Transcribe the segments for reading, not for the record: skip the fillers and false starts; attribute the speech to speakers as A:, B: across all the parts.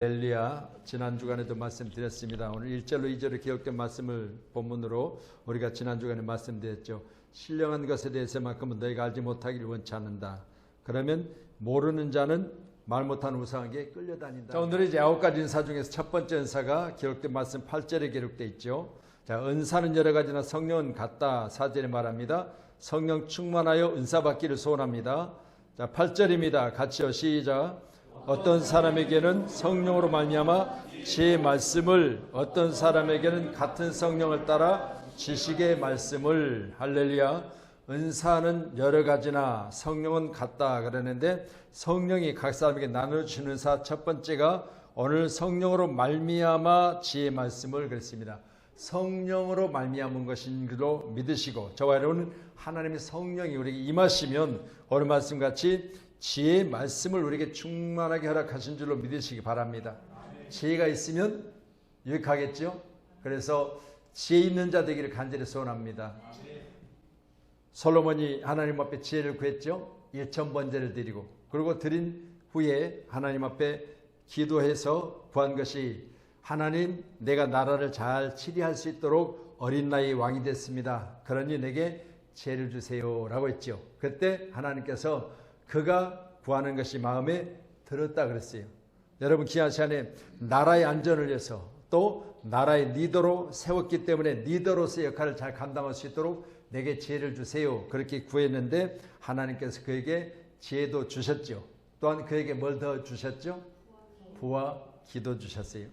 A: 엘리야 지난 주간에도 말씀드렸습니다. 오늘 1절로 2절에 기록된 말씀을 본문으로 우리가 지난 주간에 말씀드렸죠. 신령한 것에 대해서만큼은 너희가 알지 못하기를 원치 않는다. 그러면 모르는 자는 말 못하는 우상에게 끌려다닌다. 자, 오늘은 이제 9가지 은사 중에서 첫 번째 은사가 기록된 말씀 8절에 기록되어 있죠. 자, 은사는 여러 가지나 성령은 같다. 4절에 말합니다. 성령 충만하여 은사 받기를 소원합니다. 자, 8절입니다. 같이요. 시작. 어떤 사람에게는 성령으로 말미암아 지혜의 말씀을, 어떤 사람에게는 같은 성령을 따라 지식의 말씀을. 할렐루야. 은사는 여러 가지나 성령은 같다 그러는데, 성령이 각 사람에게 나눠주는 은사 첫 번째가 오늘 성령으로 말미암아 지혜의 말씀을 그랬습니다. 성령으로 말미암은 것인 줄로 믿으시고, 저와 여러분은 하나님의 성령이 우리에게 임하시면 오늘 말씀같이 지혜의 말씀을 우리에게 충만하게 허락하신 줄로 믿으시기 바랍니다. 지혜가 있으면 유익하겠죠. 그래서 지혜 있는 자 되기를 간절히 소원합니다. 솔로몬이 하나님 앞에 지혜를 구했죠. 1000번제를 드리고, 그리고 드린 후에 하나님 앞에 기도해서 구한 것이, 하나님, 내가 나라를 잘 치리할 수 있도록 어린 나이에 왕이 됐습니다. 그러니 내게 지혜를 주세요 라고 했죠. 그때 하나님께서 그가 구하는 것이 마음에 들었다 그랬어요. 여러분, 귀한 시간에 나라의 안전을 위해서 또 나라의 리더로 세웠기 때문에 리더로서의 역할을 잘 감당할 수 있도록 내게 지혜를 주세요, 그렇게 구했는데 하나님께서 그에게 지혜도 주셨죠. 또한 그에게 뭘 더 주셨죠? 부와 기도 주셨어요.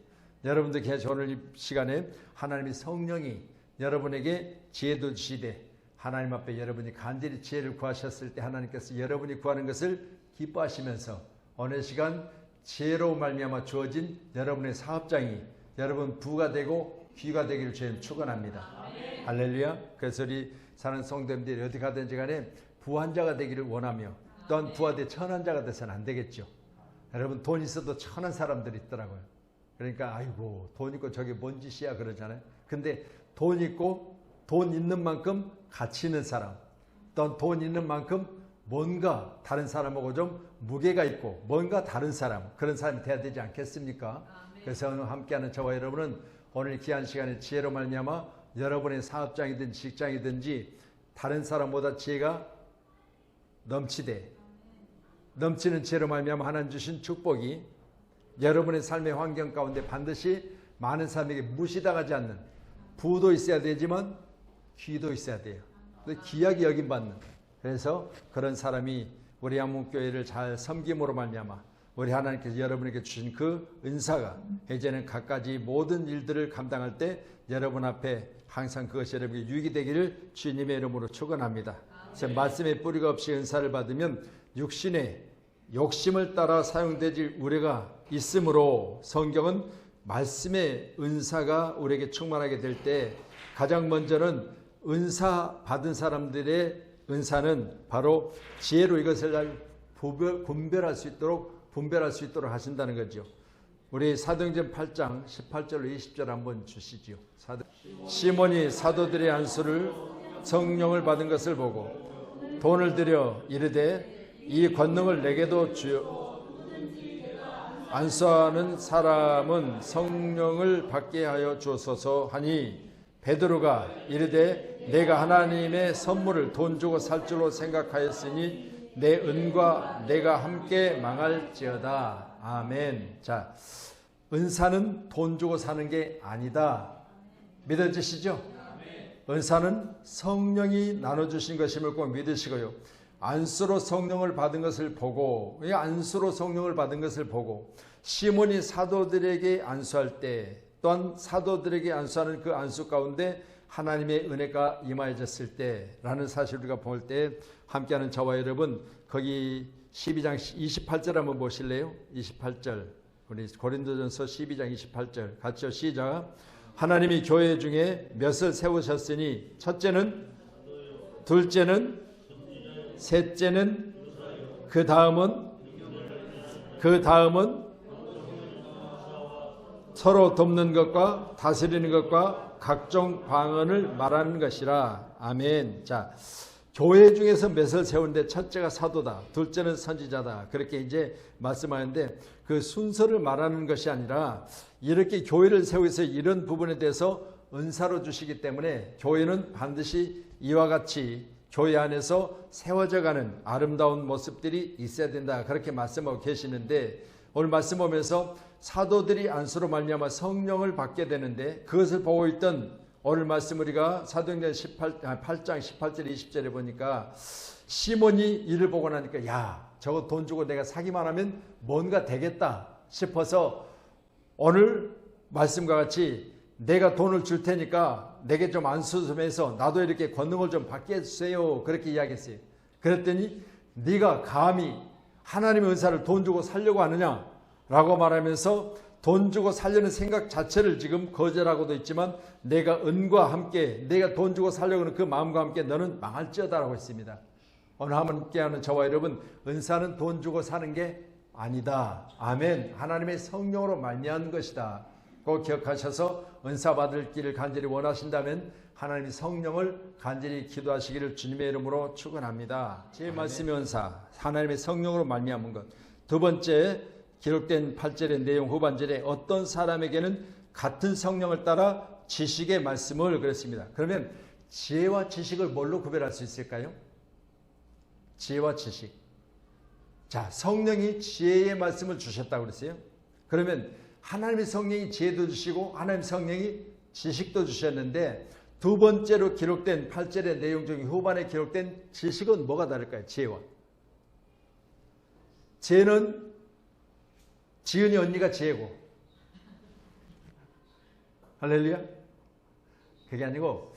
A: 여러분들 귀한 오늘 이 시간에 하나님의 성령이 여러분에게 지혜도 주시되, 하나님 앞에 여러분이 간절히 지혜를 구하셨을 때 하나님께서 여러분이 구하는 것을 기뻐하시면서 어느 시간 지혜로 말미암아 주어진 여러분의 사업장이 여러분 부가 되고 귀가 되기를 주님 축원합니다. 할렐루야. 그래서 우리 사는 성도님들이 어디 가든지 간에 부한자가 되기를 원하며, 또한 부하되 천한자가 돼서는 안 되겠죠. 여러분, 돈 있어도 천한 사람들이 있더라고요. 그러니까 아이고 돈 있고 저게 뭔 짓이야 그러잖아요. 근데 돈 있고 돈 있는 만큼 가치 있는 사람, 또 돈 있는 만큼 뭔가 다른 사람하고 좀 무게가 있고 뭔가 다른 사람, 그런 사람이 돼야 되지 않겠습니까? 그래서 오늘 함께하는 저와 여러분은 오늘 귀한 시간에 지혜로 말미암아 여러분의 사업장이든지 직장이든지 다른 사람보다 지혜가 넘치되, 넘치는 지혜로 말미암아 하나님 주신 축복이 여러분의 삶의 환경 가운데 반드시 많은 사람에게 무시당하지 않는 부도 있어야 되지만 귀도 있어야 돼요. 귀하게 여김받는, 그래서 그런 사람이 우리 한문교회를 잘 섬김으로 말미암아 우리 하나님께서 여러분에게 주신 그 은사가 이제는 갖가지 모든 일들을 감당할 때 여러분 앞에 항상 그것이 여러분에게 유익이 되기를 주님의 이름으로 축원합니다. 그래서 말씀의 뿌리가 없이 은사를 받으면 육신의 욕심을 따라 사용되질 우려가 있으므로, 성경은 말씀의 은사가 우리에게 충만하게 될 때 가장 먼저는 은사 받은 사람들의 은사는 바로 지혜로 이것을 잘 분별할 수 있도록 하신다는 거죠. 우리 사도행전 8장 18절로 20절 한번 주시죠. 시몬이 사도들의 안수를 성령을 받은 것을 보고 돈을 들여 이르되 이 권능을 내게도 주여, 안수하는 사람은 성령을 받게 하여 주옵소서 하니, 베드로가 이르되 내가 하나님의 선물을 돈 주고 살 줄로 생각하였으니 내 은과 내가 함께 망할지어다. 아멘. 자, 은사는 돈 주고 사는 게 아니다. 믿어지시죠? 은사는 성령이 나눠주신 것임을 꼭 믿으시고요. 안수로 성령을 받은 것을 보고, 안수로 성령을 받은 것을 보고 시몬이 사도들에게 안수할 때, 또한 사도들에게 안수하는 그 안수 가운데 하나님의 은혜가 임하여졌을 때라는 사실을 우리가 볼 때, 함께하는 저와 여러분 거기 12장 28절 한번 보실래요? 28절, 우리 고린도전서 12장 28절 같이요. 시작. 하나님이 교회 중에 몇을 세우셨으니 첫째는, 둘째는, 셋째는, 그 다음은 서로 돕는 것과 다스리는 것과 각종 방언을 말하는 것이라. 아멘. 자, 교회 중에서 맷을 세우는데 첫째가 사도다, 둘째는 선지자다. 그렇게 이제 말씀하는데 그 순서를 말하는 것이 아니라 이렇게 교회를 세우기 위해서 이런 부분에 대해서 은사로 주시기 때문에 교회는 반드시 이와 같이 교회 안에서 세워져가는 아름다운 모습들이 있어야 된다. 그렇게 말씀하고 계시는데 오늘 말씀 보면서 사도들이 안수로 말미암아 성령을 받게 되는데 그것을 보고 있던 오늘 말씀 우리가 사도행전 8장 18절 20절에 보니까 시몬이 이를 보고 나니까 야 저거 돈 주고 내가 사기만 하면 뭔가 되겠다 싶어서 오늘 말씀과 같이 내가 돈을 줄 테니까 내게 좀 안수 좀 해서 나도 이렇게 권능을 좀 받게 해주세요. 그렇게 이야기했어요. 그랬더니 네가 감히 하나님의 은사를 돈 주고 살려고 하느냐 라고 말하면서 돈 주고 살려는 생각 자체를 지금 거절하고도 있지만 내가 은과 함께 내가 돈 주고 살려고 하는 그 마음과 함께 너는 망할지어다 라고 했습니다. 오늘 함께하는 저와 여러분 은사는 돈 주고 사는 게 아니다. 아멘. 하나님의 성령으로 말미암은 것이다. 꼭 기억하셔서 은사 받을 길을 간절히 원하신다면 하나님의 성령을 간절히 기도하시기를 주님의 이름으로 축원합니다. 제 말씀의 은사 하나님의 성령으로 말미암은 것. 두 번째 기록된 8절의 내용 후반절에 어떤 사람에게는 같은 성령을 따라 지식의 말씀을 그랬습니다. 그러면 지혜와 지식을 뭘로 구별할 수 있을까요? 지혜와 지식. 자, 성령이 지혜의 말씀을 주셨다고 그랬어요. 그러면 하나님의 성령이 지혜도 주시고 하나님의 성령이 지식도 주셨는데 두 번째로 기록된 8절의 내용 중에 후반에 기록된 지식은 뭐가 다를까요? 지혜와. 지혜는 지은이 언니가 지혜고 할렐루야. 그게 아니고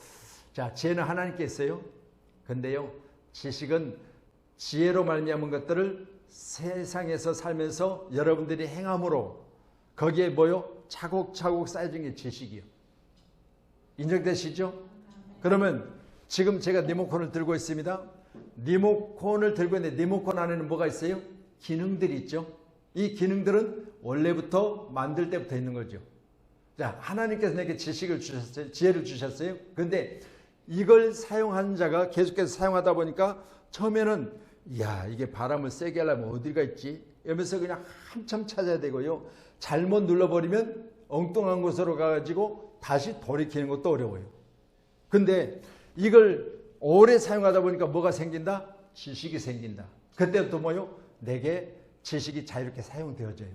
A: 자 지혜는 하나님께 있어요. 근데요 지식은 지혜로 말미암은 것들을 세상에서 살면서 여러분들이 행함으로 거기에 뭐요? 차곡차곡 쌓여진 게 지식이요. 인정되시죠? 그러면 지금 제가 리모컨을 들고 있습니다. 리모컨을 들고 있는데 리모컨 안에는 뭐가 있어요? 기능들이 있죠. 이 기능들은 원래부터 만들 때부터 있는 거죠. 자, 하나님께서 내게 지식을 주셨어요. 지혜를 주셨어요. 그런데 이걸 사용한 자가 계속해서 사용하다 보니까 처음에는 야 이게 바람을 세게 하려면 어디가 있지? 이러면서 그냥 한참 찾아야 되고요. 잘못 눌러버리면 엉뚱한 곳으로 가가지고 다시 돌이키는 것도 어려워요. 근데 이걸 오래 사용하다 보니까 뭐가 생긴다? 지식이 생긴다. 그때부터 뭐요? 내게 지식이 자유롭게 사용되어져요.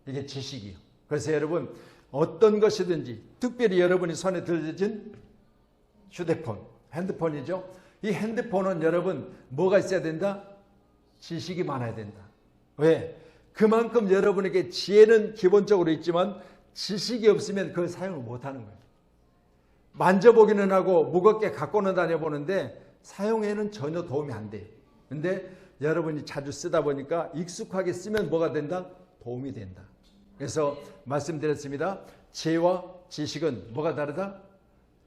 A: 이게 지식이요. 그래서 여러분 어떤 것이든지 특별히 여러분이 손에 들어진 휴대폰, 핸드폰이죠. 이 핸드폰은 여러분 뭐가 있어야 된다? 지식이 많아야 된다. 왜? 그만큼 여러분에게 지혜는 기본적으로 있지만 지식이 없으면 그걸 사용을 못하는 거예요. 만져보기는 하고 무겁게 갖고는 다녀보는데 사용에는 전혀 도움이 안 돼요. 근데 여러분이 자주 쓰다 보니까 익숙하게 쓰면 뭐가 된다? 도움이 된다. 그래서 말씀드렸습니다. 지혜와 지식은 뭐가 다르다?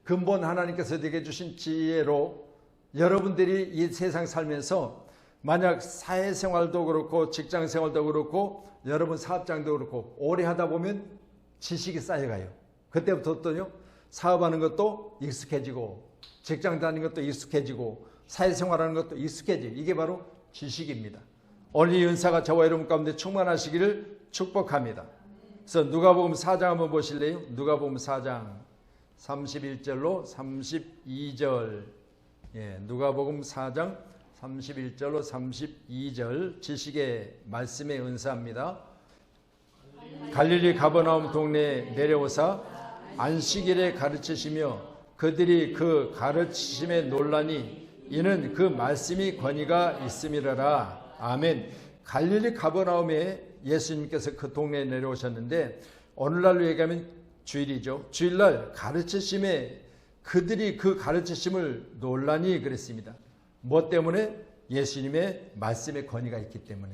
A: 근본 하나님께서 내게 주신 지혜로 여러분들이 이 세상 살면서 만약 사회생활도 그렇고 직장생활도 그렇고 여러분 사업장도 그렇고 오래 하다 보면 지식이 쌓여가요. 그때부터 어떠요? 사업하는 것도 익숙해지고 직장 다니는 것도 익숙해지고 사회생활하는 것도 익숙해지고 이게 바로 지식입니다. 오늘 이 은사가 저와 여러분 가운데 충만하시기를 축복합니다. 그래서 누가복음 4장 한번 보실래요? 누가복음 4장 31절로 32절. 예, 누가복음 4장 31절로 32절 지식의 말씀의 은사입니다. 갈릴리 가버나움 동네에 내려오사 안식일에 가르치시며 그들이 그 가르치심에 놀라니 이는 그 말씀이 권위가 있음이라라. 아멘. 갈릴리 가버나움에 예수님께서 그 동네에 내려오셨는데 오늘날로 얘기하면 주일이죠. 주일날 가르치심에 그들이 그 가르치심을 놀라니 그랬습니다. 뭐 때문에? 예수님의 말씀의 권위가 있기 때문에.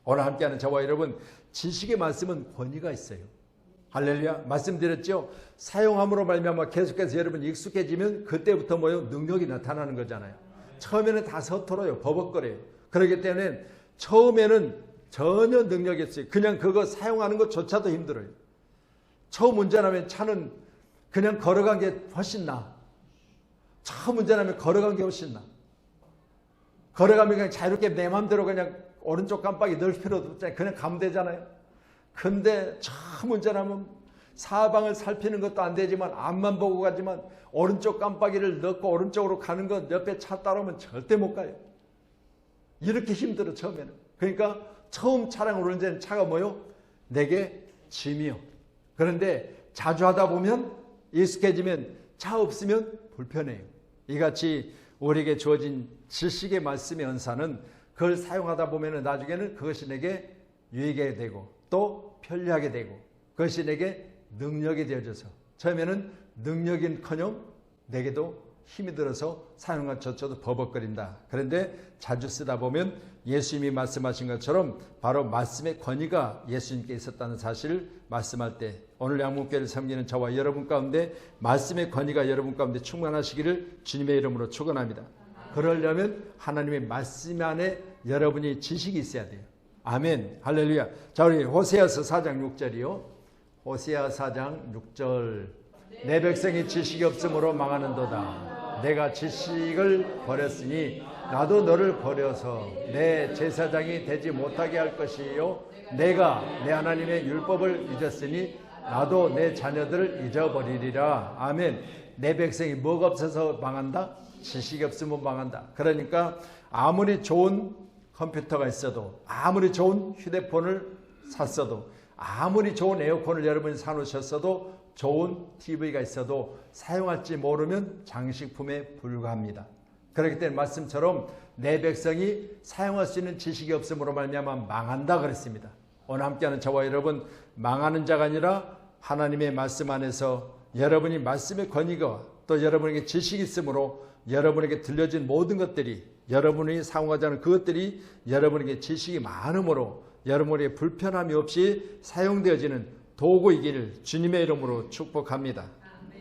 A: 오늘 함께하는 저와 여러분 지식의 말씀은 권위가 있어요. 할렐루야. 말씀드렸죠. 사용함으로 말미암아 계속해서 여러분이 익숙해지면 그때부터 뭐요? 능력이 나타나는 거잖아요. 처음에는 다 서툴어요. 버벅거려요. 그렇기 때문에 처음에는 전혀 능력이 없어요. 그냥 그거 사용하는 것조차도 힘들어요. 처음 운전하면 차는 그냥 걸어간 게 훨씬 나아. 처음 운전하면 걸어간 게 훨씬 나아. 걸어가면 그냥 자유롭게 내 마음대로 그냥 오른쪽 깜빡이 넣을 필요도 없잖아요. 그냥 가면 되잖아요. 근데 참 운전하면 사방을 살피는 것도 안 되지만 앞만 보고 가지만 오른쪽 깜빡이를 넣고 오른쪽으로 가는 것 옆에 차 따라오면 절대 못 가요. 이렇게 힘들어 처음에는. 그러니까 처음 차량을 운전하는 차가 뭐요? 내게 짐이요. 그런데 자주 하다 보면 익숙해지면 차 없으면 불편해요. 이같이 우리에게 주어진 지식의 말씀의 은사는 그걸 사용하다 보면 나중에는 그것이 내게 유익하게 되고 또 편리하게 되고 그것이 내게 능력이 되어져서 처음에는 능력인커녕 내게도 힘이 들어서 사용한 저도 버벅거린다. 그런데 자주 쓰다 보면 예수님이 말씀하신 것처럼 바로 말씀의 권위가 예수님께 있었다는 사실을 말씀할 때 오늘 양문교회를 섬기는 저와 여러분 가운데 말씀의 권위가 여러분 가운데 충만하시기를 주님의 이름으로 축원합니다. 그러려면 하나님의 말씀 안에 여러분이 지식이 있어야 돼요. 아멘. 할렐루야. 자, 우리 호세아서 4장 6절이요. 호세아 4장 6절. 내 백성이 지식이 없으므로 망하는도다. 내가 지식을 버렸으니 나도 너를 버려서 내 제사장이 되지 못하게 할 것이요. 내가 내 하나님의 율법을 잊었으니 나도 내 자녀들을 잊어버리리라. 아멘. 내 백성이 뭐가 없어서 망한다? 지식이 없으면 망한다. 그러니까 아무리 좋은 컴퓨터가 있어도 아무리 좋은 휴대폰을 샀어도 아무리 좋은 에어컨을 여러분이 사놓으셨어도 좋은 TV가 있어도 사용할지 모르면 장식품에 불과합니다. 그렇기 때문에 말씀처럼 내 백성이 사용할 수 있는 지식이 없음으로 말미암아 망한다 그랬습니다. 오늘 함께하는 저와 여러분 망하는 자가 아니라 하나님의 말씀 안에서 여러분이 말씀의 권위가 또 여러분에게 지식이 있으므로 여러분에게 들려진 모든 것들이 여러분이 사용하지 않은 그것들이 여러분에게 지식이 많으므로 여러분에게 불편함이 없이 사용되어지는 도구이기를 주님의 이름으로 축복합니다.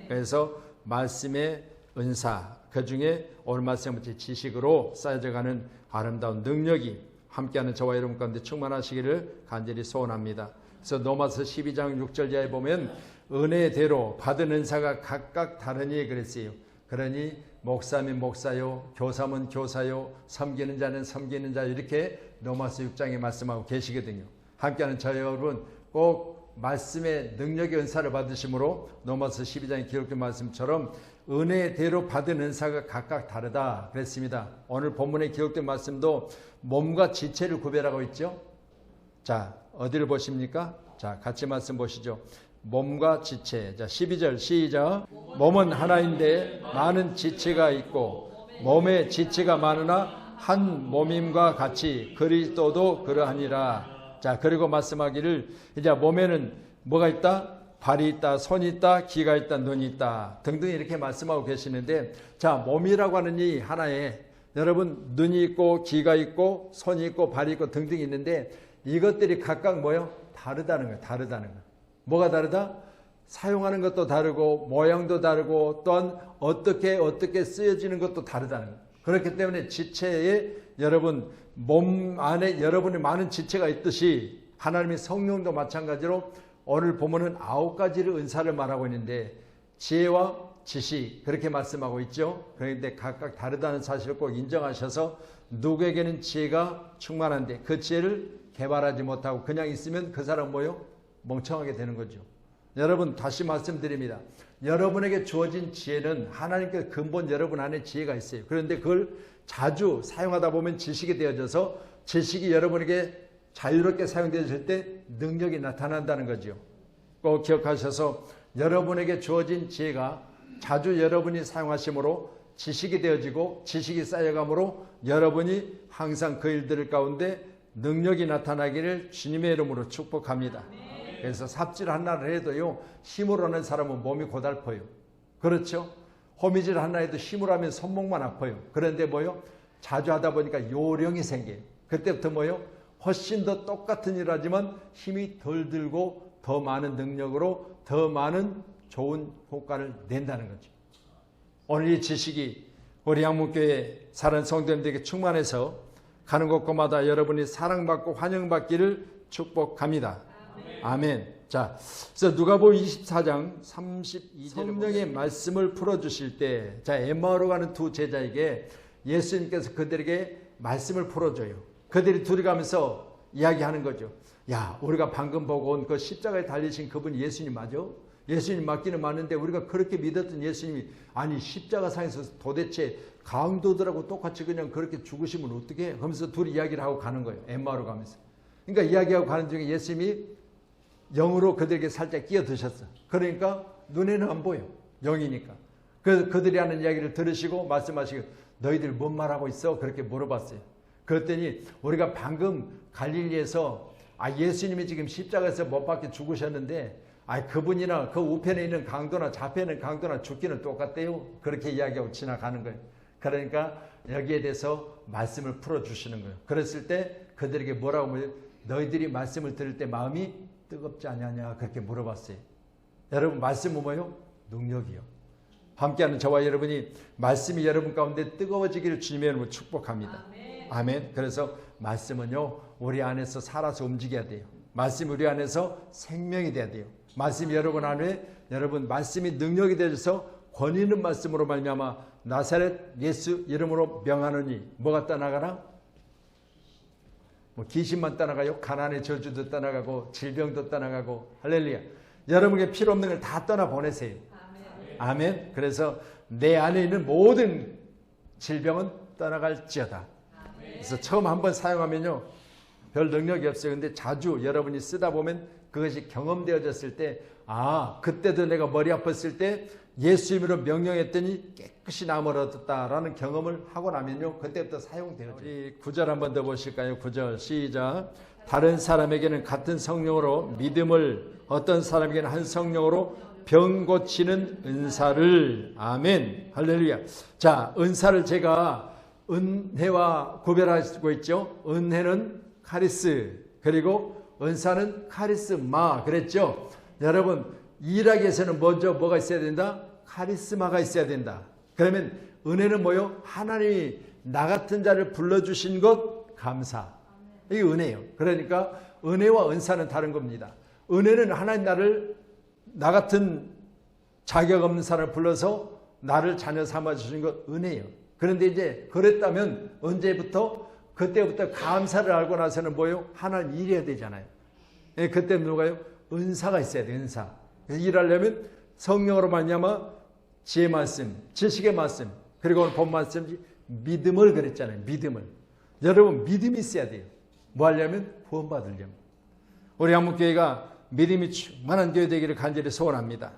A: 그래서 말씀의 은사 그 중에 오늘 말씀같이 지식으로 쌓여져가는 아름다운 능력이 함께하는 저와 여러분 가운데 충만하시기를 간절히 소원합니다. 그래서 로마서 12장 6절자에 보면 은혜대로 받은 은사가 각각 다르니 그랬어요. 그러니 목사면 목사요, 교사면 교사요, 섬기는 자는 섬기는 자 이렇게 로마서 6장에 말씀하고 계시거든요. 함께하는 저 여러분 꼭 말씀의 능력의 은사를 받으심으로 로마서 12장에 기록된 말씀처럼 은혜대로 받은 은사가 각각 다르다 그랬습니다. 오늘 본문에 기록된 말씀도 몸과 지체를 구별하고 있죠. 자, 어디를 보십니까? 자, 같이 말씀 보시죠. 몸과 지체. 자, 12절 시작. 몸은 하나인데 많은 지체가 있고 몸에 지체가 많으나 한 몸임과 같이 그리스도도 그러하니라. 자, 그리고 말씀하기를 이제 몸에는 뭐가 있다? 발이 있다, 손이 있다, 귀가 있다, 눈이 있다 등등 이렇게 말씀하고 계시는데 자, 몸이라고 하는 이 하나에 여러분 눈이 있고 귀가 있고 손이 있고 발이 있고 등등 있는데 이것들이 각각 뭐요? 다르다는 거예요. 다르다는 거예요. 뭐가 다르다? 사용하는 것도 다르고 모양도 다르고 또한 어떻게 쓰여지는 것도 다르다는 거예요. 그렇기 때문에 지체에 여러분 몸 안에 여러분의 많은 지체가 있듯이 하나님의 성령도 마찬가지로 오늘 보면은 9가지를 은사를 말하고 있는데 지혜와 지식 그렇게 말씀하고 있죠. 그런데 각각 다르다는 사실을 꼭 인정하셔서 누구에게는 지혜가 충만한데 그 지혜를 개발하지 못하고 그냥 있으면 그 사람 뭐요? 멍청하게 되는 거죠. 여러분 다시 말씀드립니다. 여러분에게 주어진 지혜는 하나님께서 근본 여러분 안에 지혜가 있어요. 그런데 그걸 자주 사용하다 보면 지식이 되어져서 지식이 여러분에게 자유롭게 사용되어질 때 능력이 나타난다는 거죠. 꼭 기억하셔서 여러분에게 주어진 지혜가 자주 여러분이 사용하심으로 지식이 되어지고 지식이 쌓여감으로 여러분이 항상 그 일들 가운데 능력이 나타나기를 주님의 이름으로 축복합니다. 그래서 삽질 하나를 해도요 힘으로 하는 사람은 몸이 고달퍼요. 그렇죠? 호미질 하나 해도 힘으로 하면 손목만 아파요. 그런데 뭐요? 자주 하다 보니까 요령이 생겨요. 그때부터 뭐요? 훨씬 더 똑같은 일 하지만 힘이 덜 들고 더 많은 능력으로 더 많은 좋은 효과를 낸다는 거죠. 오늘 이 지식이 우리 양문교회 사는 성도님들에게 충만해서 가는 곳곳마다 여러분이 사랑받고 환영받기를 축복합니다. 아멘. 자, 그래서 누가복음 24장 32절에 성령의 말씀을 풀어주실 때, 자, 엠마오로 가는 두 제자에게 예수님께서 그들에게 말씀을 풀어줘요. 그들이 둘이 가면서 이야기하는 거죠. 야, 우리가 방금 보고 온 그 십자가에 달리신 그분 예수님 맞아? 예수님 맞기는 맞는데 우리가 그렇게 믿었던 예수님이 아니 십자가상에서 도대체 강도들하고 똑같이 그냥 그렇게 죽으시면 어떻게 해? 하면서 둘이 이야기를 하고 가는 거예요. 엠마오로 가면서. 그러니까 이야기하고 가는 중에 예수님이 영으로 그들에게 살짝 끼어드셨어. 그러니까 눈에는 안 보여. 영이니까. 그래서 그들이 하는 이야기를 들으시고 말씀하시고 너희들 뭔 말하고 있어? 그렇게 물어봤어요. 그랬더니 우리가 방금 갈릴리에서 예수님이 지금 십자가에서 못 박혀 죽으셨는데 그분이나 그 우편에 있는 강도나 좌편에 있는 강도나 죽기는 똑같대요. 그렇게 이야기하고 지나가는 거예요. 그러니까 여기에 대해서 말씀을 풀어주시는 거예요. 그랬을 때 그들에게 뭐라고 물어요? 너희들이 말씀을 들을 때 마음이 뜨겁지 않냐냐 그렇게 물어봤어요. 여러분 말씀은 뭐예요? 능력이요. 함께하는 저와 여러분이 말씀이 여러분 가운데 뜨거워지기를 주님의 이름으로 축복합니다. 아멘. 그래서 말씀은요 우리 안에서 살아서 움직여야 돼요. 말씀이 우리 안에서 생명이 돼야 돼요. 말씀이 여러분 안에 여러분 말씀이 능력이 되어서 권위 있는 말씀으로 말미암아 나사렛 예수 이름으로 명하노니 뭐가 떠나가나? 뭐 귀신만 떠나가요? 가난의 저주도 떠나가고 질병도 떠나가고 할렐루야. 여러분에게 필요 없는 걸 다 떠나보내세요. 아멘. 그래서 내 안에 있는 모든 질병은 떠나갈지어다. 그래서 처음 한번 사용하면요 별 능력이 없어요. 근데 자주 여러분이 쓰다 보면 그것이 경험되어졌을 때 그때도 내가 머리 아팠을 때 예수 이름으로 명령했더니 깨끗이 나음을 얻었다라는 경험을 하고 나면요 그때부터 사용되어져요. 우리 9절 한번 더 보실까요? 9절 시작. 다른 사람에게는 같은 성령으로 믿음을 어떤 사람에게는 한 성령으로 병 고치는 은사를. 아멘. 할렐루야. 자, 은사를 제가 은혜와 구별하고 있죠. 은혜는 카리스 그리고 은사는 카리스마 그랬죠. 여러분 일하기 위해서는 먼저 뭐가 있어야 된다? 카리스마가 있어야 된다. 그러면 은혜는 뭐요? 하나님이 나 같은 자를 불러주신 것 감사. 이게 은혜예요. 그러니까 은혜와 은사는 다른 겁니다. 은혜는 하나님 나 같은 자격 없는 사람을 불러서 나를 자녀 삼아주신 것 은혜예요. 그런데 이제 그랬다면 언제부터? 그때부터 감사를 알고 나서는 뭐예요? 하나님 일해야 되잖아요. 그때 누가요? 은사가 있어야 돼요. 은사. 그래서 일하려면 성령으로 말미암아 지혜 말씀, 지식의 말씀, 그리고 오늘 본 말씀 믿음을 그랬잖아요. 믿음을. 여러분 믿음이 있어야 돼요. 뭐 하려면? 구원받으려면. 우리 한국교회가 믿음이 충만한 교회 되기를 간절히 소원합니다.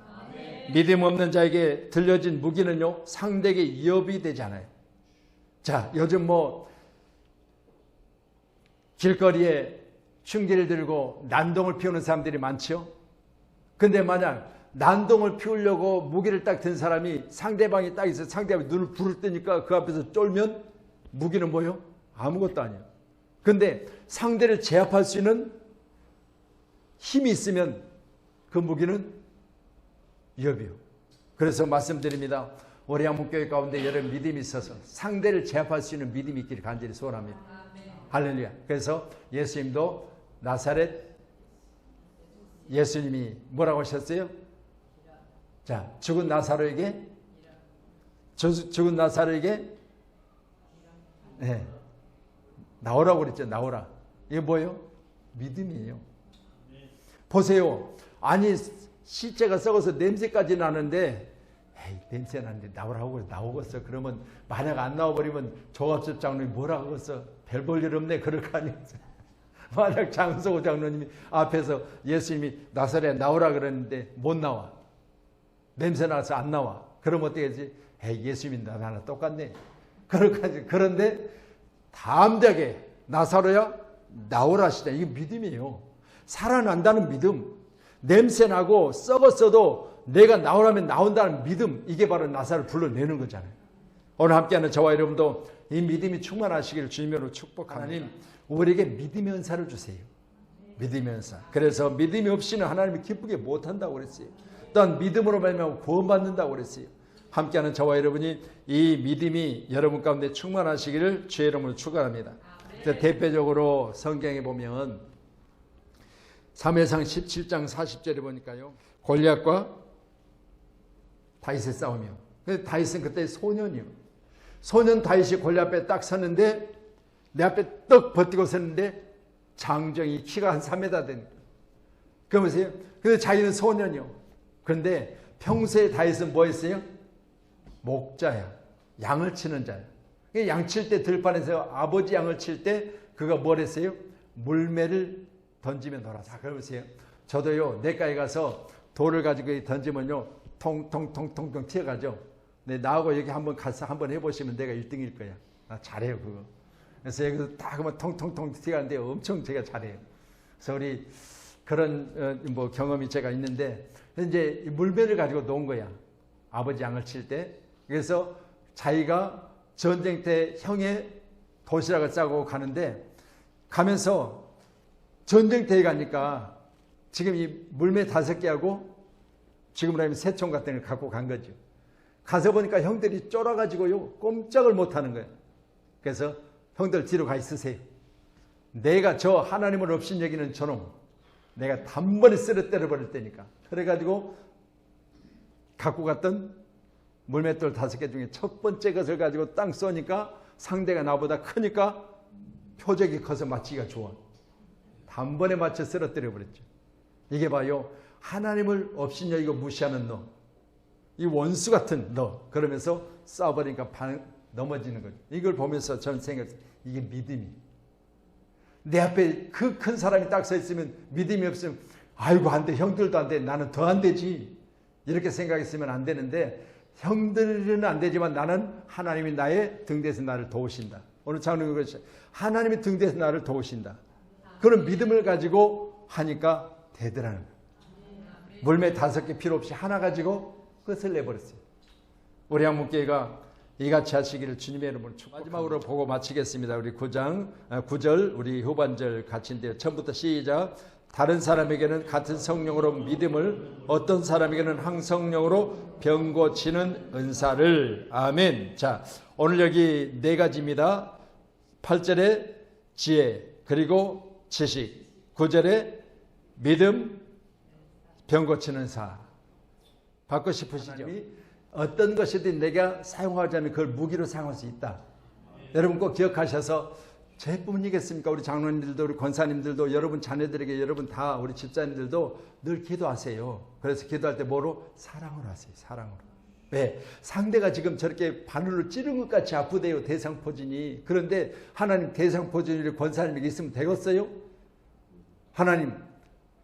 A: 믿음 없는 자에게 들려진 무기는요 상대에게 위협이 되잖아요. 자, 요즘 길거리에 흉기를 들고 난동을 피우는 사람들이 많죠. 근데 만약 난동을 피우려고 무기를 딱 든 사람이 상대방이 딱 있어 상대방이 눈을 부를 뜨니까 그 앞에서 쫄면 무기는 뭐예요? 아무것도 아니에요. 근데 상대를 제압할 수 있는 힘이 있으면 그 무기는 위협이요. 그래서 말씀드립니다. 우리 한국교회 가운데 여러분 믿음이 있어서 상대를 제압할 수 있는 믿음이 있기를 간절히 소원합니다. 할렐루야. 그래서 예수님도 나사렛 예수님이 뭐라고 하셨어요? 자, 죽은 나사로에게 네, 나오라고 그랬죠. 나오라. 이게 뭐예요? 믿음이에요. 보세요. 아니 시체가 썩어서 냄새까지 나는데 냄새 나는데 나오라고 나오겠어. 그러면 만약 안 나와버리면 조갑섭 장로님이 뭐라고 하겠어. 별 볼 일 없네. 그럴 거 아니겠어요. 만약 장성호 장로님이 앞에서 예수님이 나사렛 나오라 그랬는데 못 나와. 냄새 나서 안 나와. 그럼 어떻게 하지? 예수님이 나랑 똑같네. 그런데 담대하게 나사로야 나오라 하시다. 이게 믿음이에요. 살아난다는 믿음. 냄새 나고 썩었어도 내가 나오라면 나온다는 믿음. 이게 바로 나사를 불러내는 거잖아요. 오늘 함께하는 저와 여러분도 이 믿음이 충만하시기를 주님으로 축복합니다. 하나님 우리에게 믿음의 은사를 주세요. 믿음의 은사. 그래서 믿음이 없이는 하나님이 기쁘게 못한다고 그랬어요. 또한 믿음으로 말미암아 구원받는다고 그랬어요. 함께하는 저와 여러분이 이 믿음이 여러분 가운데 충만하시기를 주의 이름으로 축원합니다. 대표적으로 성경에 보면 사무엘상 17장 40절에 보니까요. 골리앗과 다윗의 싸움이요. 다윗은 그때 소년이요. 소년 다윗이 골리앗 앞에 딱 섰는데 내 앞에 떡 버티고 섰는데 장정이 키가 한 3m 되는 거예요. 그러면서요. 근데 자기는 소년이요. 그런데 평소에 다윗은 뭐 했어요? 목자야. 양을 치는 자야. 양 칠 때 들판에서 아버지 양을 칠 때 그가 뭘 했어요? 물매를 던지며 놀아. 자, 그러면서요. 저도요, 내과에 가서 돌을 가지고 던지면요, 통통통통통 튀어가죠. 네, 나하고 여기 한번 가서 한번 해보시면 내가 1등일 거야. 나 잘해요, 그거. 그래서 여기서 딱 하면 통통통 튀어가는데 엄청 제가 잘해요. 그래서 우리 그런 뭐 경험이 제가 있는데, 이제 물매를 가지고 논 거야. 아버지 양을 칠 때. 그래서 자기가 전쟁 때 형의 도시락을 싸고 가는데, 가면서 전쟁터에 가니까 지금 이 물매 5개하고 지금으로 하면 새총 같은 걸 갖고 간 거죠. 가서 보니까 형들이 쫄아가지고요, 꼼짝을 못 하는 거예요. 그래서 형들 뒤로 가 있으세요. 내가 저 하나님을 없인 여기는 저놈, 내가 단번에 쓰러뜨려 버릴 테니까. 그래가지고 갖고 갔던 물맷돌 5개 중에 첫 번째 것을 가지고 땅 쏘니까 상대가 나보다 크니까 표적이 커서 맞히기가 좋아. 단번에 맞춰 쓰러뜨려 버렸죠. 이게 봐요. 하나님을 없인 여기고 무시하는 너, 이 원수 같은 너, 그러면서 쏴버리니까 넘어지는 거죠. 이걸 보면서 저는 생각했어요. 이게 믿음이. 내 앞에 그 큰 사람이 딱 서 있으면 믿음이 없으면 아이고 안 돼, 형들도 안 돼, 나는 더 안 되지, 이렇게 생각했으면 안 되는데, 형들은 안 되지만 나는 하나님이 나의 등 뒤에서 나를 도우신다. 오늘 장로님 그러죠. 하나님이 등 뒤에서 나를 도우신다. 그런 믿음을 가지고 하니까 되더라는 거예요. 물매 5개 필요 없이 하나 가지고 끝을 내버렸어요. 우리 한문교회가 이같이 하시기를 주님의 이름으로 축복합니다. 마지막으로 보고 마치겠습니다. 우리 9절 우리 후반절 같이인데요. 처음부터 시작. 다른 사람에게는 같은 성령으로 믿음을, 어떤 사람에게는 항성령으로 병 고치는 은사를. 아멘. 자, 오늘 여기 4가지입니다. 8절에 지혜, 그리고 지식, 9절에 믿음, 병 고치는 은사. 받고 싶으시죠? 어떤 것이든 내가 사용하자면 그걸 무기로 사용할 수 있다. 여러분 꼭 기억하셔서, 저뿐이겠습니까? 우리 장로님들도, 우리 권사님들도, 여러분 자녀들에게, 여러분 다 우리 집사님들도 늘 기도하세요. 그래서 기도할 때 뭐로? 사랑으로 하세요. 사랑으로. 왜? 상대가 지금 저렇게 바늘로 찌른 것 같이 아프대요. 대상포진이. 그런데 하나님 대상포진이 우리 권사님에게 있으면 되겠어요? 하나님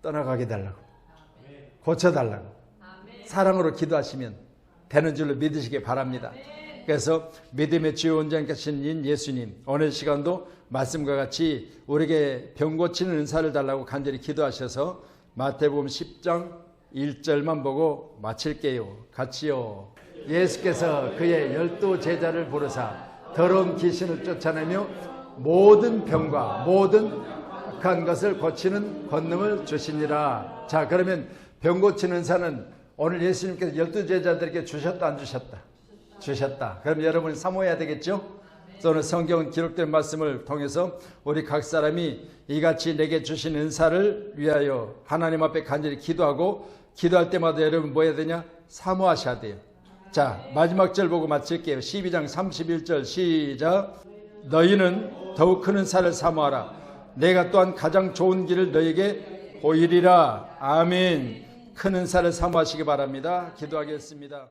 A: 떠나가게 달라고, 고쳐달라고 사랑으로 기도하시면 되는 줄로 믿으시기 바랍니다. 그래서 믿음의 주요 원장이신 예수님, 오늘 시간도 말씀과 같이 우리에게 병 고치는 은사를 달라고 간절히 기도하셔서 마태복음 10장 1절만 보고 마칠게요. 같이요. 예수께서 그의 12 제자를 부르사 더러운 귀신을 쫓아내며 모든 병과 모든 악한 것을 고치는 권능을 주시니라. 자, 그러면 병 고치는 은사는 오늘 예수님께서 12 제자들에게 주셨다, 안 주셨다? 주셨다. 그럼 여러분이 사모해야 되겠죠? 오늘 성경 기록된 말씀을 통해서 우리 각 사람이 이같이 내게 주신 은사를 위하여 하나님 앞에 간절히 기도하고, 기도할 때마다 여러분 뭐 해야 되냐? 사모하셔야 돼요. 자, 마지막 절 보고 마칠게요. 12장 31절 시작. 너희는 더욱 큰 은사를 사모하라. 내가 또한 가장 좋은 길을 너희에게 보이리라. 아멘. 큰 은사를 사모하시기 바랍니다. 기도하겠습니다.